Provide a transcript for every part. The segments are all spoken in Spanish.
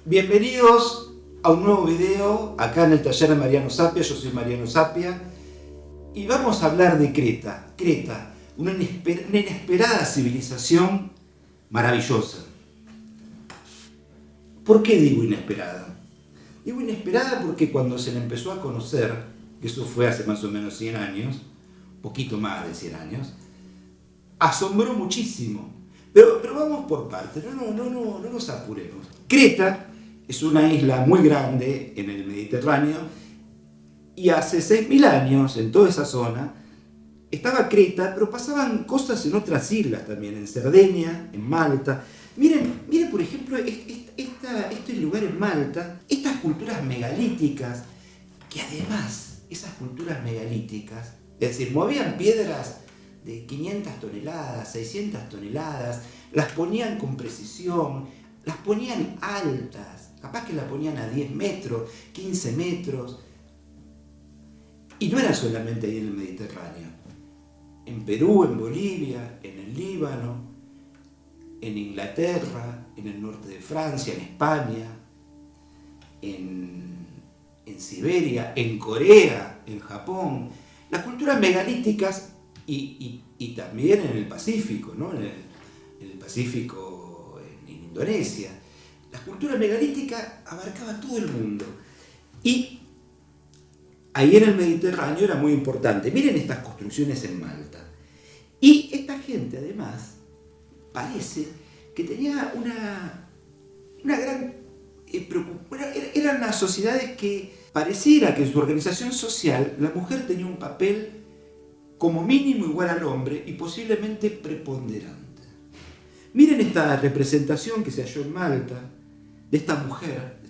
Bienvenidos a un nuevo video acá en el taller de Mariano Sapia. Yo soy Mariano Sapia y vamos a hablar de Creta. Creta, una inesperada civilización maravillosa. ¿Por qué digo inesperada? Digo inesperada porque cuando se la empezó a conocer, que eso fue hace más o menos 100 años, poquito más de 100 años, asombró muchísimo. Pero vamos por partes, no nos apuremos. Creta es una isla muy grande en el Mediterráneo y hace 6.000 años en toda esa zona estaba Creta, pero pasaban cosas en otras islas también, en Cerdeña, en Malta. Miren por ejemplo este lugar en Malta, estas culturas megalíticas, que además esas culturas megalíticas, es decir, movían piedras de 500 toneladas, 600 toneladas, las ponían con precisión, las ponían altas, capaz que las ponían a 10 metros, 15 metros. Y no era solamente ahí en el Mediterráneo. En Perú, en Bolivia, en el Líbano, en Inglaterra, en el norte de Francia, en España, en Siberia, en Corea, en Japón. Las culturas megalíticas y también en el Pacífico, ¿no? En el Pacífico, en Indonesia. La cultura megalítica abarcaba todo el mundo. Y ahí en el Mediterráneo era muy importante. Miren estas construcciones en Malta. Y esta gente, además, parece que tenía una gran preocupación. Eran las sociedades que pareciera que en su organización social la mujer tenía un papel como mínimo igual al hombre y posiblemente preponderante. Miren esta representación que se halló en Malta de esta mujer,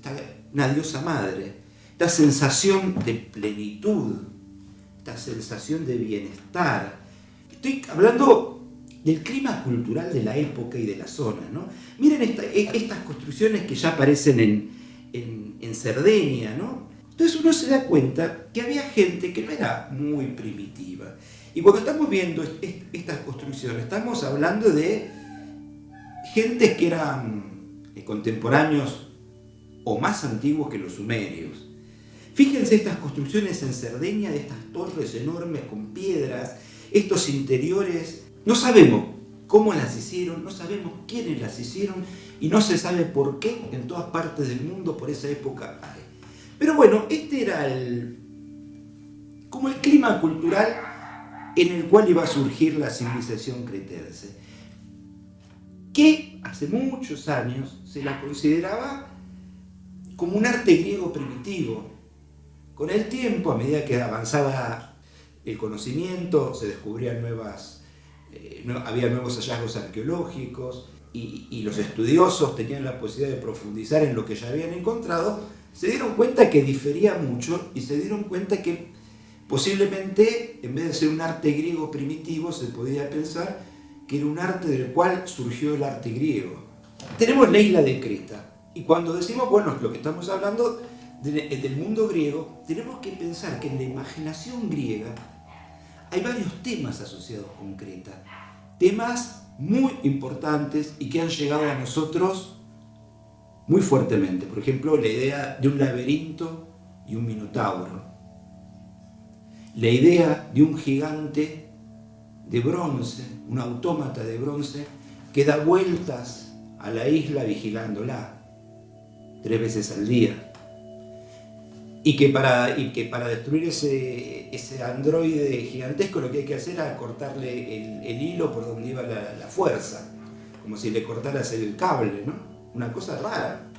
una diosa madre, esta sensación de plenitud, esta sensación de bienestar. Estoy hablando del clima cultural de la época y de la zona, ¿no? Miren estas construcciones que ya aparecen en Cerdeña, ¿no? Entonces uno se da cuenta que había gente que no era muy primitiva. Y cuando estamos viendo estas construcciones, estamos hablando de gentes que eran contemporáneos o más antiguos que los sumerios. Fíjense estas construcciones en Cerdeña, de estas torres enormes con piedras, estos interiores. No sabemos cómo las hicieron, no sabemos quiénes las hicieron y no se sabe por qué en todas partes del mundo por esa época hay. Pero bueno, este era como el clima cultural en el cual iba a surgir la civilización cretense, que hace muchos años se la consideraba como un arte griego primitivo. Con el tiempo, a medida que avanzaba el conocimiento, se descubrían había nuevos hallazgos arqueológicos y los estudiosos tenían la posibilidad de profundizar en lo que ya habían encontrado, se dieron cuenta que difería mucho y se dieron cuenta que posiblemente, en vez de ser un arte griego primitivo, se podía pensar que era un arte del cual surgió el arte griego. Tenemos la isla de Creta, y cuando decimos, bueno, lo que estamos hablando del mundo griego, tenemos que pensar que en la imaginación griega hay varios temas asociados con Creta, temas muy importantes y que han llegado a nosotros muy fuertemente. Por ejemplo, la idea de un laberinto y un minotauro, la idea de un gigante de bronce, un autómata de bronce que da vueltas a la isla vigilándola 3 veces al día. Y que para destruir ese androide gigantesco lo que hay que hacer es cortarle el hilo por donde iba la fuerza, como si le cortaras el cable, ¿no? Una cosa rara.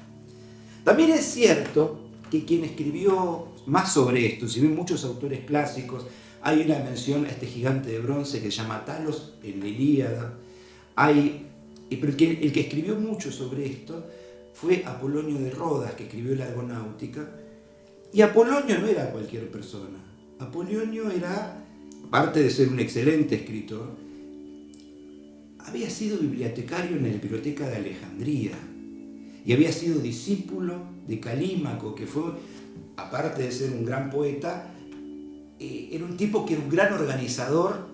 También es cierto que quien escribió más sobre esto, si bien muchos autores clásicos, hay una mención a este gigante de bronce que se llama Talos en la Ilíada, pero el que escribió mucho sobre esto fue Apolonio de Rodas, que escribió la Argonáutica. Y Apolonio no era cualquier persona. Apolonio era, aparte de ser un excelente escritor, había sido bibliotecario en la Biblioteca de Alejandría y había sido discípulo de Calímaco, que fue, aparte de ser un gran poeta, era un tipo que era un gran organizador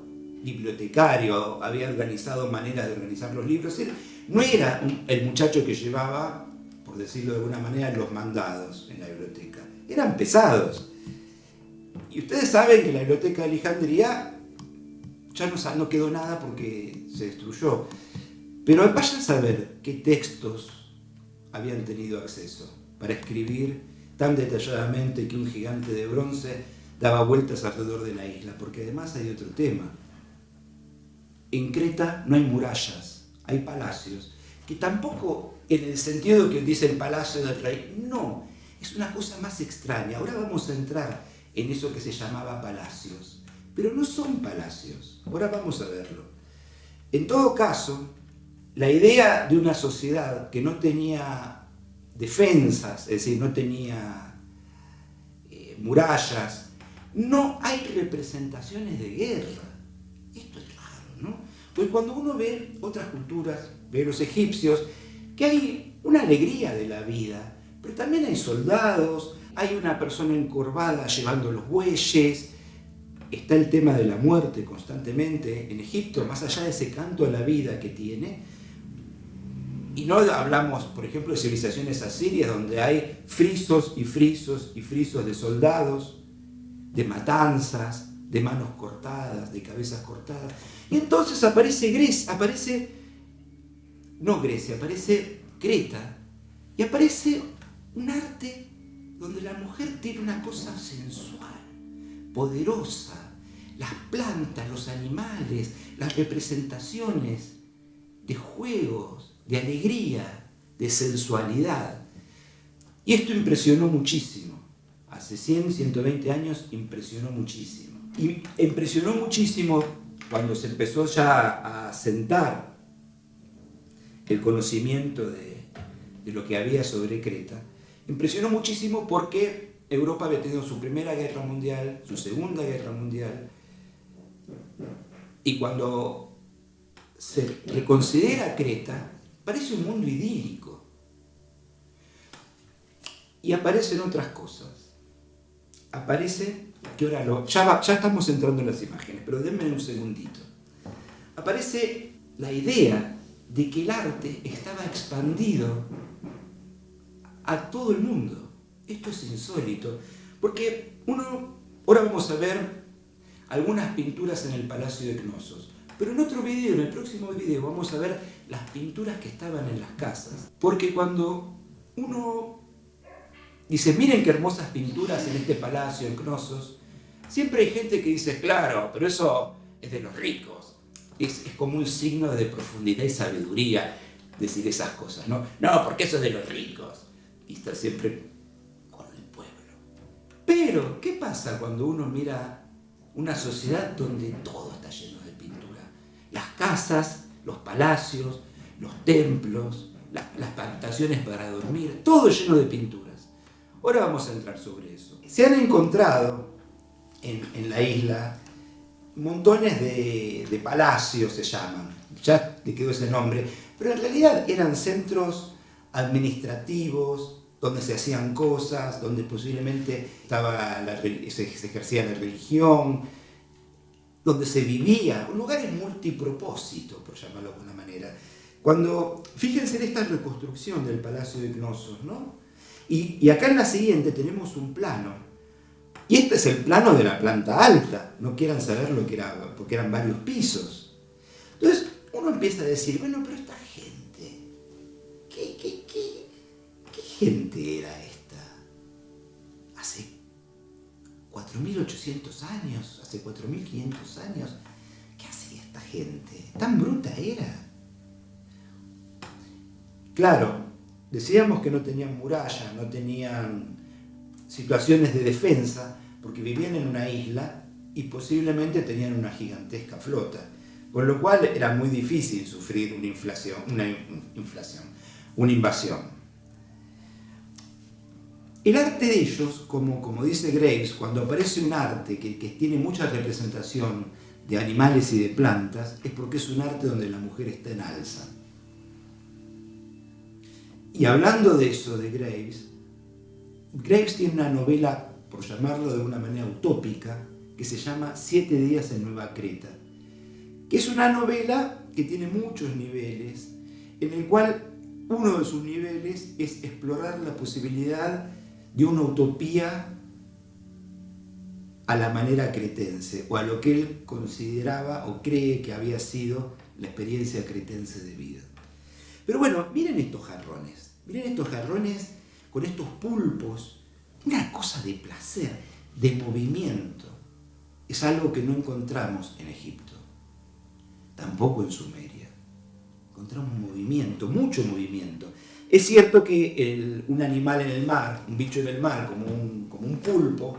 bibliotecario, había organizado maneras de organizar los libros. No era el muchacho que llevaba por decirlo de alguna manera, los mandados en la biblioteca. Eran pesados. Y ustedes saben que la biblioteca de Alejandría ya no quedó nada porque se destruyó. Pero vayan a saber qué textos habían tenido acceso para escribir tan detalladamente que un gigante de bronce daba vueltas alrededor de la isla, porque además hay otro tema. En Creta no hay murallas, hay palacios, que tampoco en el sentido que dice el palacio del rey, no, es una cosa más extraña. Ahora vamos a entrar en eso que se llamaba palacios, pero no son palacios, ahora vamos a verlo. En todo caso, la idea de una sociedad que no tenía defensas, es decir, no tenía murallas, no hay representaciones de guerra. Esto es raro, ¿no? Pues cuando uno ve otras culturas, ve los egipcios, que hay una alegría de la vida, pero también hay soldados, hay una persona encorvada llevando los bueyes, está el tema de la muerte constantemente en Egipto, más allá de ese canto a la vida que tiene. Y no hablamos, por ejemplo, de civilizaciones asirias, donde hay frisos y frisos y frisos de soldados, de matanzas, de manos cortadas, de cabezas cortadas. Y entonces aparece Creta, y aparece un arte donde la mujer tiene una cosa sensual, poderosa, las plantas, los animales, las representaciones de juegos, de alegría, de sensualidad. Y esto impresionó muchísimo. Hace 100, 120 años impresionó muchísimo. Y impresionó muchísimo cuando se empezó ya a sentar el conocimiento de lo que había sobre Creta. Impresionó muchísimo porque Europa había tenido su Primera Guerra Mundial, su Segunda Guerra Mundial, y cuando se reconsidera Creta, parece un mundo idílico. Y aparecen otras cosas. Aparece, que ahora ya estamos entrando en las imágenes, pero denme un segundito. Aparece la idea de que el arte estaba expandido a todo el mundo. Esto es insólito, porque ahora vamos a ver algunas pinturas en el Palacio de Cnosos, pero en otro video, en el próximo video, vamos a ver las pinturas que estaban en las casas, porque cuando uno dice, miren qué hermosas pinturas en este palacio en Cnosos, siempre hay gente que dice, claro, pero eso es de los ricos, es como un signo de profundidad y sabiduría decir esas cosas, ¿no? No, porque eso es de los ricos, y está siempre con el pueblo. Pero, ¿qué pasa cuando uno mira una sociedad donde todo está lleno de pintura? Las casas, los palacios, los templos, las plantaciones para dormir, todo lleno de pinturas. Ahora vamos a entrar sobre eso. Se han encontrado en la isla montones de palacios, se llaman, ya le quedó ese nombre, pero en realidad eran centros administrativos donde se hacían cosas, donde posiblemente se ejercía la religión, donde se vivía, lugares multipropósito, por llamarlo de alguna manera. Fíjense en esta reconstrucción del Palacio de Cnosos, ¿no? Y acá en la siguiente tenemos un plano. Y este es el plano de la planta alta. No quieran saber lo que era, porque eran varios pisos. Entonces uno empieza a decir, bueno, pero esta gente, ¿qué gente era esta? Hace 4.800 años, hace 4.500 años, ¿qué hacía esta gente? ¿Tan bruta era? Claro, decíamos que no tenían murallas, no tenían situaciones de defensa, porque vivían en una isla y posiblemente tenían una gigantesca flota, con lo cual era muy difícil sufrir una invasión. El arte de ellos, como dice Graves, cuando aparece un arte que tiene mucha representación de animales y de plantas, es porque es un arte donde la mujer está en alza. Y hablando de eso, de Graves tiene una novela, por llamarlo de una manera utópica, que se llama 7 días en Nueva Creta, que es una novela que tiene muchos niveles, en el cual uno de sus niveles es explorar la posibilidad de una utopía a la manera cretense, o a lo que él consideraba o cree que había sido la experiencia cretense de vida. Pero bueno, miren estos jarrones con estos pulpos, una cosa de placer, de movimiento. Es algo que no encontramos en Egipto, tampoco en Sumeria. Encontramos movimiento, mucho movimiento. Es cierto que un animal en el mar, un bicho en el mar, como un pulpo,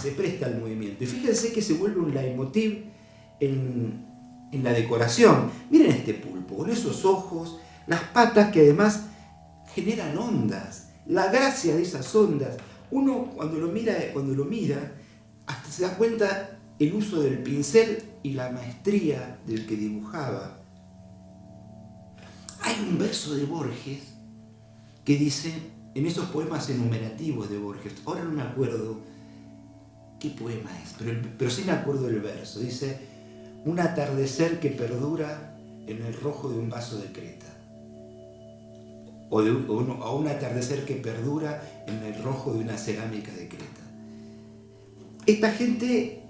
se presta al movimiento. Y fíjense que se vuelve un leitmotiv en la decoración. Miren este pulpo, con esos ojos, las patas que además generan ondas, la gracia de esas ondas. Uno cuando lo mira, hasta se da cuenta el uso del pincel y la maestría del que dibujaba. Hay un verso de Borges que dice, en esos poemas enumerativos de Borges, ahora no me acuerdo qué poema es, pero sí me acuerdo del verso, dice, un atardecer que perdura en el rojo de un vaso de Creta, o un atardecer que perdura en el rojo de una cerámica de Creta. Esta gente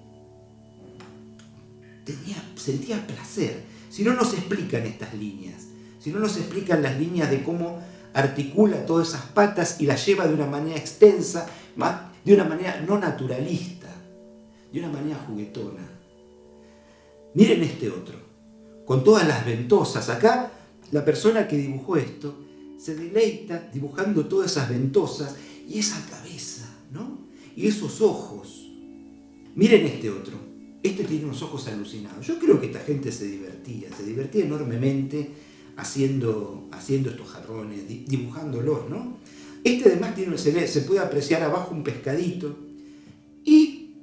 sentía placer, si no nos explican estas líneas, si no nos explican las líneas de cómo articula todas esas patas y las lleva de una manera extensa, de una manera no naturalista, de una manera juguetona. Miren este otro, con todas las ventosas. Acá la persona que dibujó esto se deleita dibujando todas esas ventosas y esa cabeza, ¿no? Y esos ojos. Miren este otro, este tiene unos ojos alucinados. Yo creo que esta gente se divertía enormemente haciendo estos jarrones, dibujándolos, ¿no? Este además se puede apreciar abajo un pescadito y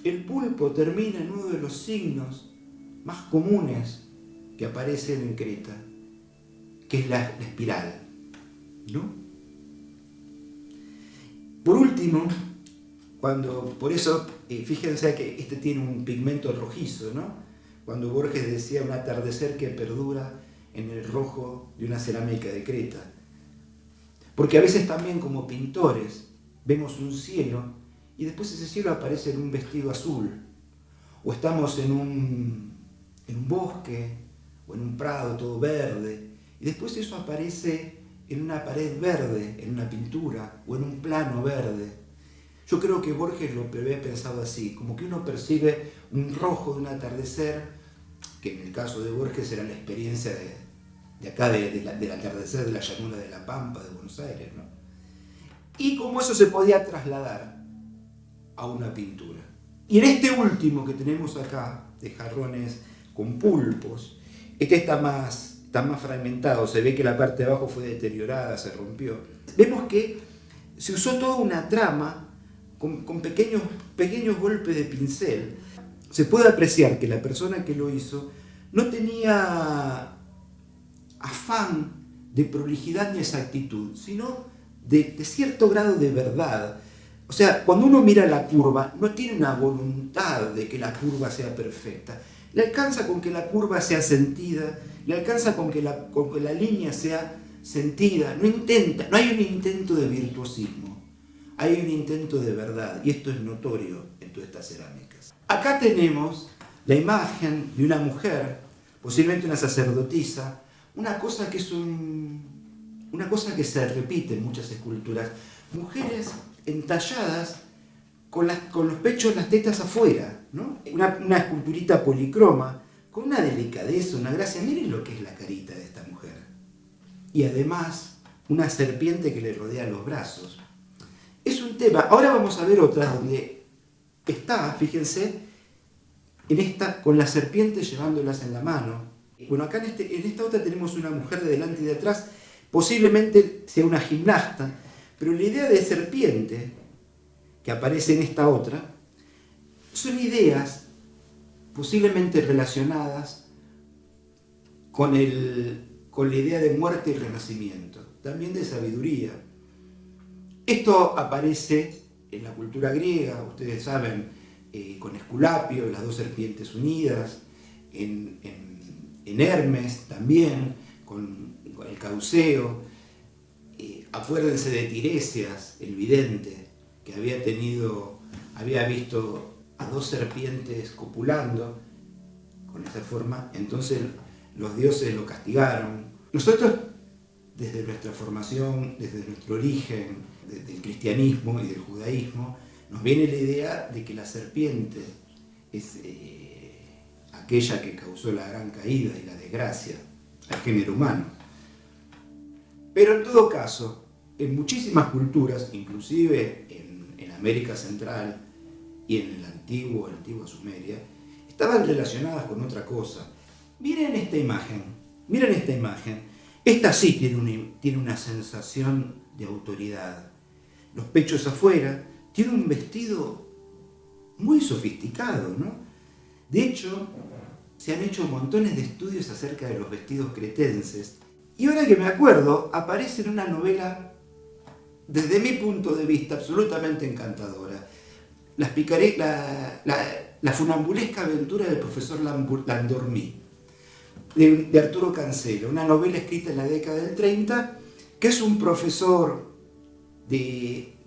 el pulpo termina en uno de los signos más comunes que aparecen en Creta, que es la espiral, ¿no? Por último, por eso, fíjense que este tiene un pigmento rojizo, ¿no? Cuando Borges decía un atardecer que perdura en el rojo de una cerámica de Creta. Porque a veces también como pintores vemos un cielo y después ese cielo aparece en un vestido azul, o estamos en un bosque o en un prado todo verde y después eso aparece en una pared verde, en una pintura o en un plano verde. Yo creo que Borges lo había pensado así, como que uno percibe un rojo de un atardecer, que en el caso de Borges era la experiencia de acá, del atardecer de la llanura de La Pampa, de Buenos Aires, ¿no? Y cómo eso se podía trasladar a una pintura. Y en este último que tenemos acá, de jarrones con pulpos, este está más fragmentado, se ve que la parte de abajo fue deteriorada, se rompió. Vemos que se usó toda una trama con pequeños golpes de pincel. Se puede apreciar que la persona que lo hizo no tenía afán de prolijidad ni exactitud, sino de cierto grado de verdad. O sea, cuando uno mira la curva, no tiene una voluntad de que la curva sea perfecta. Le alcanza con que la curva sea sentida, le alcanza con que la línea sea sentida. No hay un intento de virtuosismo, hay un intento de verdad, y esto es notorio en todas estas cerámicas. Acá tenemos la imagen de una mujer, posiblemente una sacerdotisa, una cosa que se repite en muchas esculturas. Mujeres entalladas con los pechos, las tetas afuera, ¿no? Una esculturita policroma, con una delicadeza, una gracia. Miren lo que es la carita de esta mujer. Y además, una serpiente que le rodea los brazos. Es un tema. Ahora vamos a ver otra donde está, fíjense, con las serpientes llevándolas en la mano. Bueno, acá en esta otra tenemos una mujer de delante y de atrás, posiblemente sea una gimnasta, pero la idea de serpiente que aparece en esta otra son ideas posiblemente relacionadas con la idea de muerte y renacimiento, también de sabiduría. Esto aparece en la cultura griega, ustedes saben, con Esculapio, las dos serpientes unidas, en Hermes también, con el Cauceo. Acuérdense de Tiresias, el vidente, que había visto a dos serpientes copulando con esa forma, entonces los dioses lo castigaron. Nosotros, desde nuestra formación, desde nuestro origen, desde el cristianismo y del judaísmo, nos viene la idea de que la serpiente es aquella que causó la gran caída y la desgracia al género humano. Pero en todo caso, en muchísimas culturas, inclusive en América Central y en el antigua Sumeria, estaban relacionadas con otra cosa. Miren esta imagen. Esta sí tiene una sensación de autoridad. Los pechos afuera, tiene un vestido muy sofisticado, ¿no? De hecho, se han hecho montones de estudios acerca de los vestidos cretenses. Y ahora que me acuerdo, aparece en una novela, desde mi punto de vista, absolutamente encantadora. La funambulesca aventura del profesor Landormí, de Arturo Cancela, una novela escrita en la década del 30, que es un profesor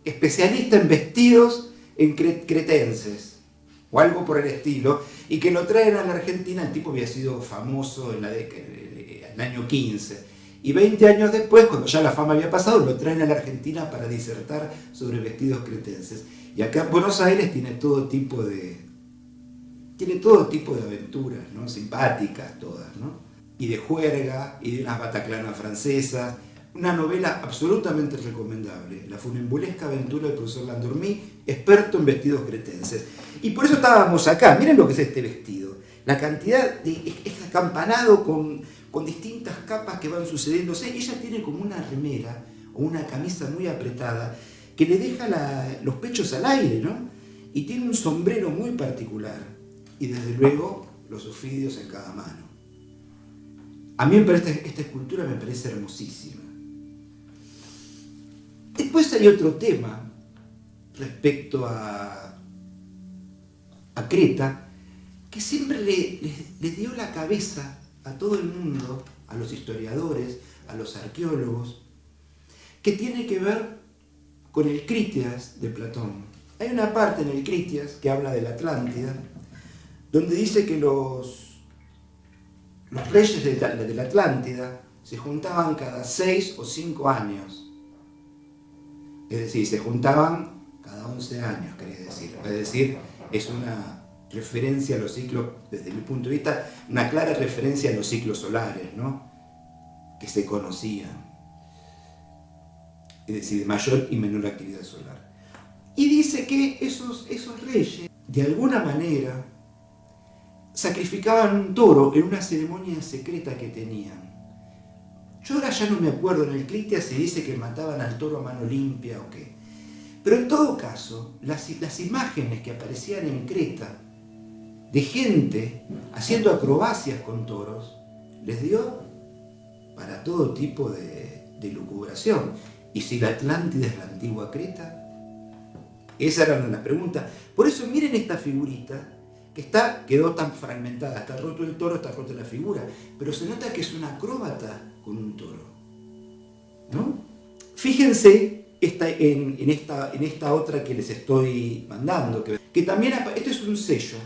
especialista en vestidos cretenses, o algo por el estilo, y que lo traen a la Argentina. El tipo había sido famoso en el año 15, y 20 años después, cuando ya la fama había pasado, lo traen a la Argentina para disertar sobre vestidos cretenses. Y acá en Buenos Aires tiene todo tipo de aventuras, ¿no? Simpáticas todas, ¿no? Y de juerga, y de unas bataclanas francesas. Una novela absolutamente recomendable, La funambulesca aventura del profesor Landormí, experto en vestidos cretenses. Y por eso estábamos acá. Miren lo que es este vestido. La cantidad es acampanado con distintas capas que van sucediéndose. Ella tiene como una remera o una camisa muy apretada que le deja los pechos al aire, ¿no? Y tiene un sombrero muy particular. Y desde luego los ofidios en cada mano. A mí esta escultura me parece hermosísima. Después hay otro tema respecto a Creta, que siempre le dio la cabeza a todo el mundo, a los historiadores, a los arqueólogos, que tiene que ver con el Critias de Platón. Hay una parte en el Critias que habla de la Atlántida, donde dice que los reyes de la Atlántida se juntaban cada 6 o 5 años. Es decir, se juntaban cada 11 años, quería decir. Es decir, es una referencia a los ciclos, desde mi punto de vista, una clara referencia a los ciclos solares, ¿no? Que se conocían. Es decir, de mayor y menor actividad solar. Y dice que esos reyes, de alguna manera, sacrificaban un toro en una ceremonia secreta que tenían. Yo ahora ya no me acuerdo, en el Critias se dice que mataban al toro a mano limpia o qué. Pero en todo caso, las imágenes que aparecían en Creta de gente haciendo acrobacias con toros, les dio para todo tipo de lucubración. ¿Y si la Atlántida es la antigua Creta? Esa era una pregunta. Por eso miren esta figurita, que quedó tan fragmentada, está roto el toro, está rota la figura, pero se nota que es una acróbata con un toro, ¿no? Fíjense en esta otra que les estoy mandando, que también, esto es un sello,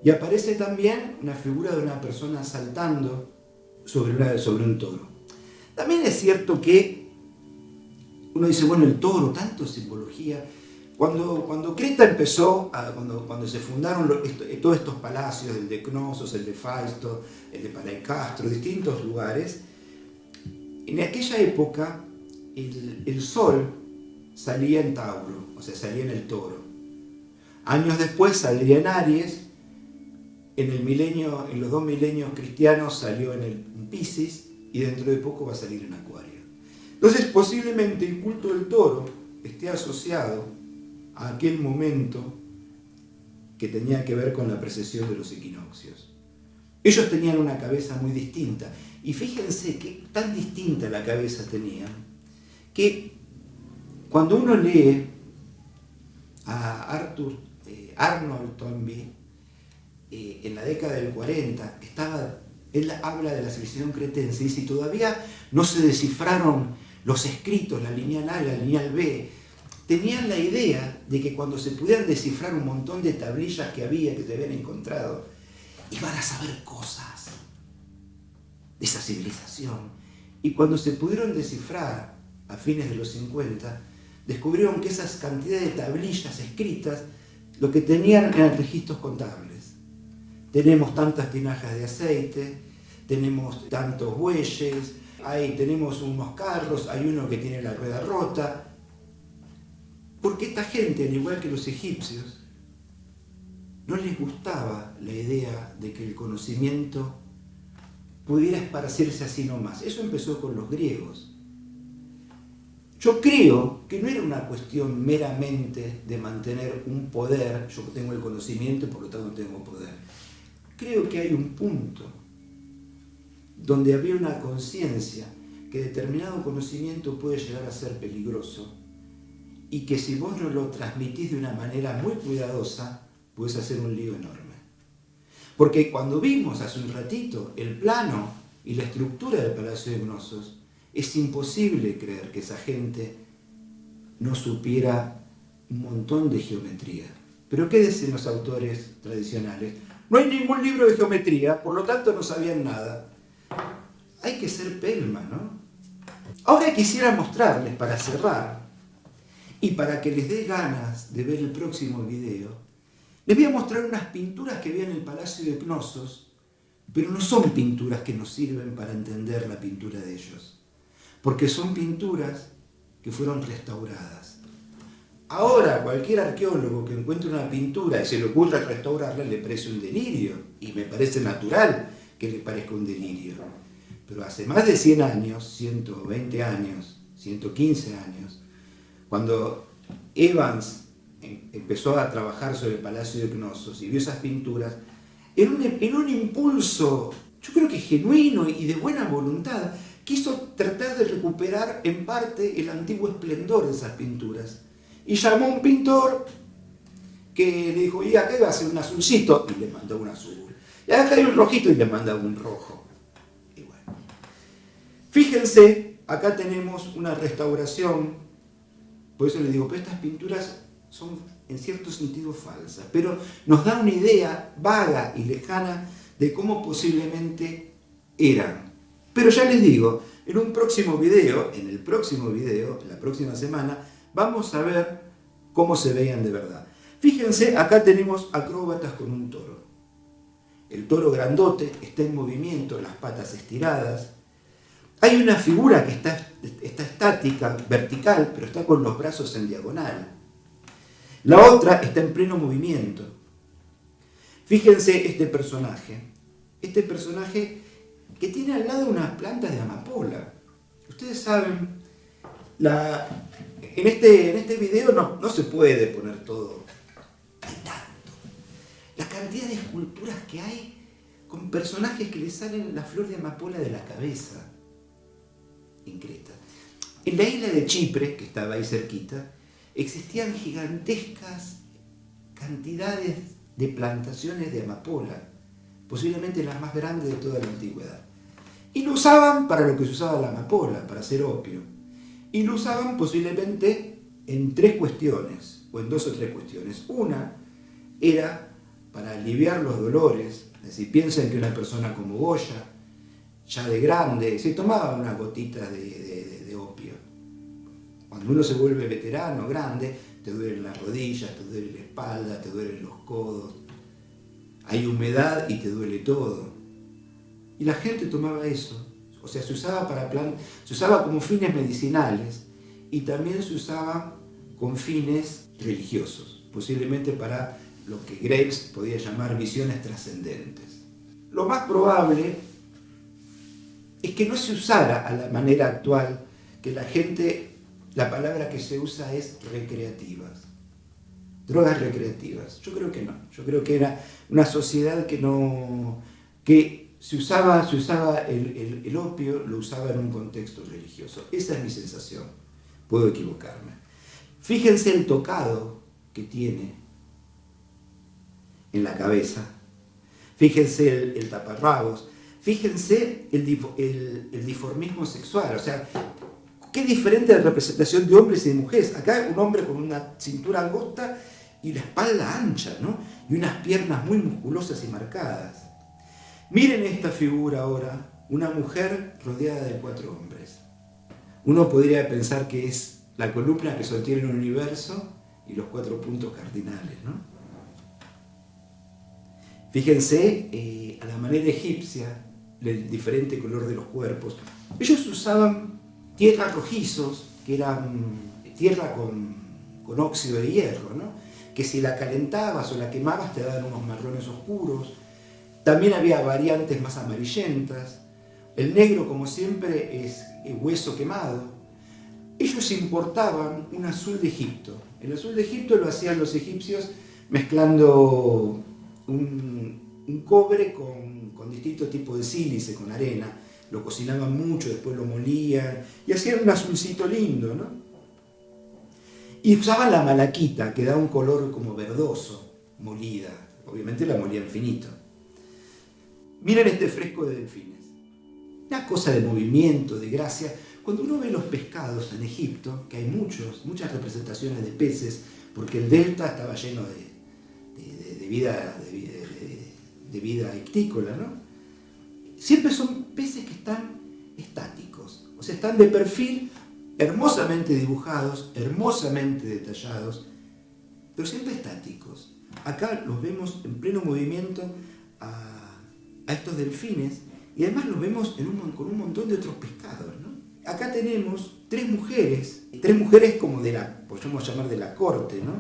y aparece también una figura de una persona saltando sobre un toro. También es cierto que uno dice, bueno, el toro, tanto simbología. Cuando Creta empezó, cuando se fundaron todos estos palacios, el de Cnosos, el de Faisto, el de Palaicastro, distintos lugares, en aquella época el sol salía en Tauro, o sea, salía en el toro. Años después saldría en Aries, en los 2 milenios cristianos salió en Piscis, y dentro de poco va a salir en Acuario. Entonces, posiblemente el culto del toro esté asociado a aquel momento que tenía que ver con la precesión de los equinoccios. Ellos tenían una cabeza muy distinta, y fíjense que tan distinta la cabeza tenían, que cuando uno lee a Arnold Toynbee, en la década del 40, él habla de la civilización cretense, y dice, todavía no se descifraron los escritos, la lineal A y la lineal B, tenían la idea de que cuando se pudieran descifrar un montón de tablillas que había, que se habían encontrado, iban a saber cosas de esa civilización. Y cuando se pudieron descifrar a fines de los 50, descubrieron que esas cantidades de tablillas escritas lo que tenían eran registros contables. Tenemos tantas tinajas de aceite, tenemos tantos bueyes, tenemos unos carros, hay uno que tiene la rueda rota. Porque esta gente, al igual que los egipcios, no les gustaba la idea de que el conocimiento pudiera esparcirse así nomás. Eso empezó con los griegos. Yo creo que no era una cuestión meramente de mantener un poder, yo tengo el conocimiento y por lo tanto tengo poder. Creo que hay un punto donde había una conciencia que determinado conocimiento puede llegar a ser peligroso y que si vos no lo transmitís de una manera muy cuidadosa, puedes hacer un lío enorme. Porque cuando vimos hace un ratito el plano y la estructura del Palacio de Cnosos, es imposible creer que esa gente no supiera un montón de geometría. Pero ¿qué dicen los autores tradicionales? No hay ningún libro de geometría, por lo tanto no sabían nada. Hay que ser pelma, ¿no? Ahora quisiera mostrarles, para cerrar, y para que les dé ganas de ver el próximo video, les voy a mostrar unas pinturas que vi en el Palacio de Cnosos, pero no son pinturas que nos sirven para entender la pintura de ellos, porque son pinturas que fueron restauradas. Ahora, cualquier arqueólogo que encuentre una pintura y se le ocurra restaurarla, le parece un delirio, y me parece natural que le parezca un delirio. Pero hace más de 100 años, 120 años, 115 años, cuando Evans empezó a trabajar sobre el Palacio de Cnosos y vio esas pinturas, en un impulso, yo creo que genuino y de buena voluntad, quiso tratar de recuperar en parte el antiguo esplendor de esas pinturas. Y llamó a un pintor que le dijo, y acá iba a ser un azulcito, y le mandó un azul. Y acá hay un rojito y le manda un rojo. Y bueno. Fíjense, acá tenemos una restauración, por eso les digo, pero estas pinturas son en cierto sentido falsas, pero nos da una idea vaga y lejana de cómo posiblemente eran. Pero ya les digo, en el próximo video, la próxima semana, vamos a ver cómo se veían de verdad. Fíjense, acá tenemos acróbatas con un toro. El toro grandote está en movimiento, las patas estiradas. Hay una figura que está estática, vertical, pero está con los brazos en diagonal. La otra está en pleno movimiento. Fíjense este personaje que tiene al lado unas plantas de amapola. Ustedes saben, en este video no se puede poner todo de tanto. La cantidad de esculturas que hay con personajes que le salen la flor de amapola de la cabeza en Creta. En la isla de Chipre, que estaba ahí cerquita, existían gigantescas cantidades de plantaciones de amapola, posiblemente las más grandes de toda la antigüedad. Y lo usaban para lo que se usaba la amapola, para hacer opio. Y lo usaban posiblemente en 3 cuestiones, o en 2 o 3 cuestiones. Una era para aliviar los dolores, es decir, piensen que una persona como Goya, ya de grande, se tomaba unas gotitas de opio. Cuando uno se vuelve veterano, grande, te duelen las rodillas, te duele la espalda, te duelen los codos. Hay humedad y te duele todo. Y la gente tomaba eso. O sea, se usaba como fines medicinales y también se usaba con fines religiosos, posiblemente para lo que Graves podía llamar visiones trascendentes. Lo más probable es que no se usara a la manera actual, que la palabra que se usa es recreativas, drogas recreativas. Yo creo que no, yo creo que era una sociedad que se usaba el opio, lo usaba en un contexto religioso. Esa es mi sensación, puedo equivocarme. Fíjense el tocado que tiene en la cabeza, fíjense el taparrabos, fíjense el dimorfismo sexual, o sea, qué diferente la representación de hombres y de mujeres. Acá un hombre con una cintura angosta y la espalda ancha, ¿no? Y unas piernas muy musculosas y marcadas. Miren esta figura ahora, una mujer rodeada de 4 hombres. Uno podría pensar que es la columna que sostiene el universo y los 4 puntos cardinales, ¿no? Fíjense a la manera egipcia el diferente color de los cuerpos. Ellos usaban tierras rojizos, que eran tierra con óxido de hierro, ¿no? Que si la calentabas o la quemabas te daban unos marrones oscuros. También había variantes más amarillentas. El negro, como siempre, es hueso quemado. Ellos importaban un azul de Egipto. El azul de Egipto lo hacían los egipcios mezclando un cobre con distintos tipos de sílice, con arena. Lo cocinaban mucho, después lo molían y hacían un azulcito lindo, ¿no? Y usaban la malaquita, que da un color como verdoso, molida. Obviamente la molían finito. Miren este fresco de delfines. Una cosa de movimiento, de gracia. Cuando uno ve los pescados en Egipto, que hay muchas representaciones de peces, porque el delta estaba lleno de vida ictícola, ¿no? Siempre son peces que están estáticos, o sea, están de perfil, hermosamente dibujados, hermosamente detallados, pero siempre estáticos. Acá los vemos en pleno movimiento a estos delfines y además los vemos con un montón de otros pescados, ¿no? Acá tenemos 3 mujeres como podríamos llamar de la corte, ¿no?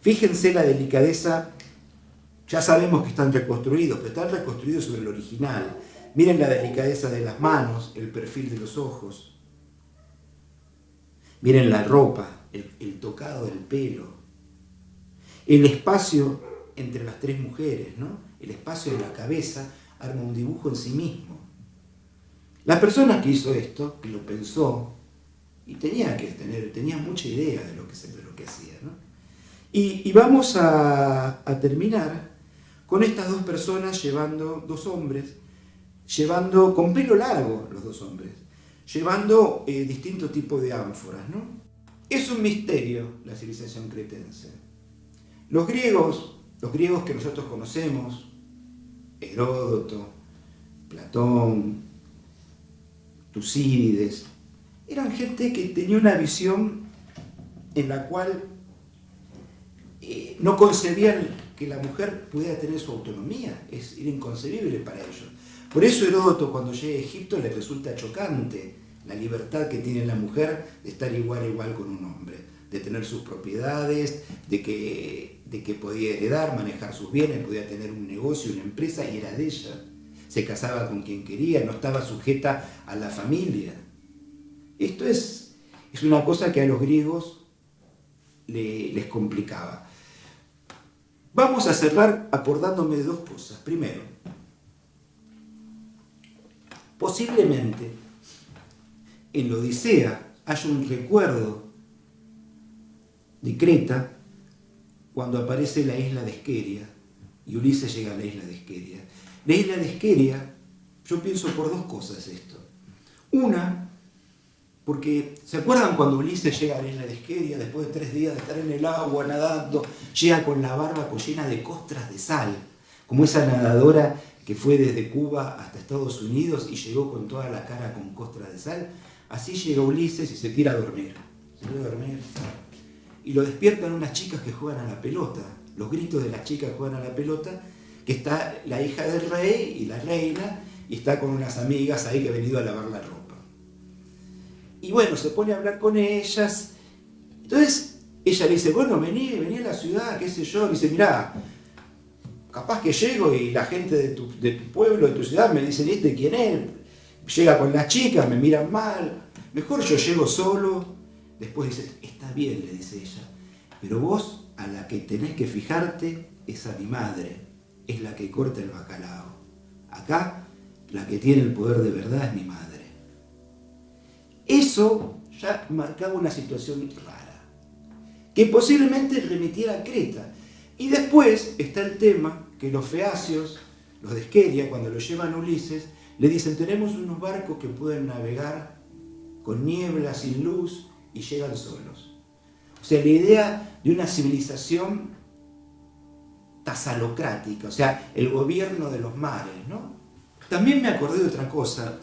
Fíjense la delicadeza, ya sabemos que están reconstruidos, pero están reconstruidos sobre el original. Miren la delicadeza de las manos, el perfil de los ojos. Miren la ropa, el tocado del pelo. El espacio entre las 3 mujeres, ¿no? El espacio en la cabeza arma un dibujo en sí mismo. La persona que hizo esto, que lo pensó, y tenía mucha idea de lo que hacía, ¿no? Y vamos a terminar con estas 2 personas llevando 2 hombres, llevando con pelo largo los 2 hombres, llevando distintos tipos de ánforas, ¿no? Es un misterio la civilización cretense. Los griegos que nosotros conocemos, Heródoto, Platón, Tucídides, eran gente que tenía una visión en la cual no concebían que la mujer pudiera tener su autonomía, era inconcebible para ellos. Por eso Heródoto, cuando llega a Egipto, le resulta chocante la libertad que tiene la mujer de estar igual a igual con un hombre, de tener sus propiedades, de que podía heredar, manejar sus bienes, podía tener un negocio, una empresa, y era de ella. Se casaba con quien quería, no estaba sujeta a la familia. Esto es una cosa que a los griegos les complicaba. Vamos a cerrar acordándome de 2 cosas. Primero, posiblemente en la Odisea haya un recuerdo de Creta cuando aparece la isla de Esqueria y Ulises llega a la isla de Esqueria. La isla de Esqueria, yo pienso por 2 cosas esto. Una, porque ¿se acuerdan cuando Ulises llega a la isla de Esqueria después de 3 días de estar en el agua nadando, llega con la barba llena de costras de sal, como esa nadadora que fue desde Cuba hasta Estados Unidos y llegó con toda la cara con costras de sal? Así llega Ulises y se tira a dormir. Y lo despiertan unas chicas que juegan a la pelota. Los gritos de las chicas que juegan a la pelota, que está la hija del rey y la reina, y está con unas amigas ahí que han venido a lavar la ropa. Y bueno, se pone a hablar con ellas. Entonces ella le dice, bueno, vení a la ciudad, qué sé yo. Le dice, mirá, capaz que llego y la gente de tu pueblo, de tu ciudad, me dicen, ¿este quién es? Llega con las chicas, me miran mal. Mejor yo llego solo. Después dice, está bien, le dice ella, pero vos a la que tenés que fijarte es a mi madre, es la que corta el bacalao. Acá, la que tiene el poder de verdad es mi madre. Eso ya marcaba una situación rara, que posiblemente remitiera a Creta. Y después está el tema que los feacios, los de Esqueria, cuando lo llevan a Ulises, le dicen, tenemos unos barcos que pueden navegar con niebla, sin luz, y llegan solos. O sea, la idea de una civilización tasalocrática, o sea, el gobierno de los mares, ¿no? También me acordé de otra cosa,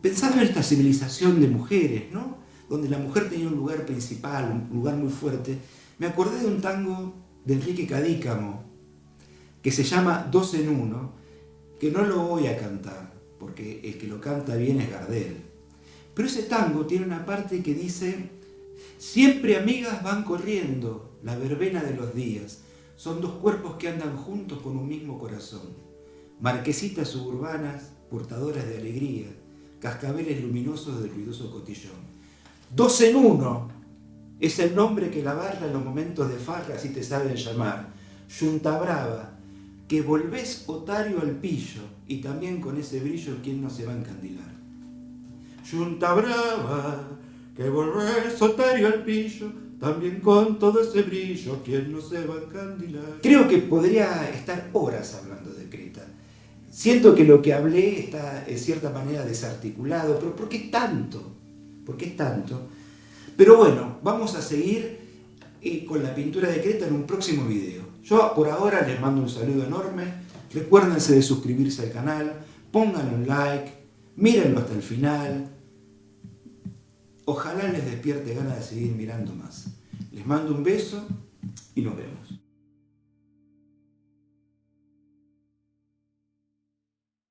pensando en esta civilización de mujeres, ¿no? Donde la mujer tenía un lugar principal, un lugar muy fuerte, me acordé de un tango de Enrique Cadícamo, que se llama Dos en Uno, que no lo voy a cantar, porque el que lo canta bien es Gardel. Pero ese tango tiene una parte que dice: siempre amigas van corriendo, la verbena de los días, son dos cuerpos que andan juntos con un mismo corazón, marquesitas suburbanas, portadoras de alegría, cascabeles luminosos del ruidoso cotillón. Dos en Uno es el nombre que la barra en los momentos de farra así te saben llamar. Yunta brava, que volvés otario al pillo, y también con ese brillo quién no se va a encandilar. Yunta brava, que volvés otario al pillo, también con todo ese brillo quién no se va a encandilar. Creo que podría estar horas hablando de Creta. Siento que lo que hablé está en cierta manera desarticulado, pero ¿por qué tanto? ¿Por qué tanto? Pero bueno, vamos a seguir con la pintura de Creta en un próximo video. Yo por ahora les mando un saludo enorme. Recuérdense de suscribirse al canal, pónganle un like, mírenlo hasta el final. Ojalá les despierte ganas de seguir mirando más. Les mando un beso y nos vemos.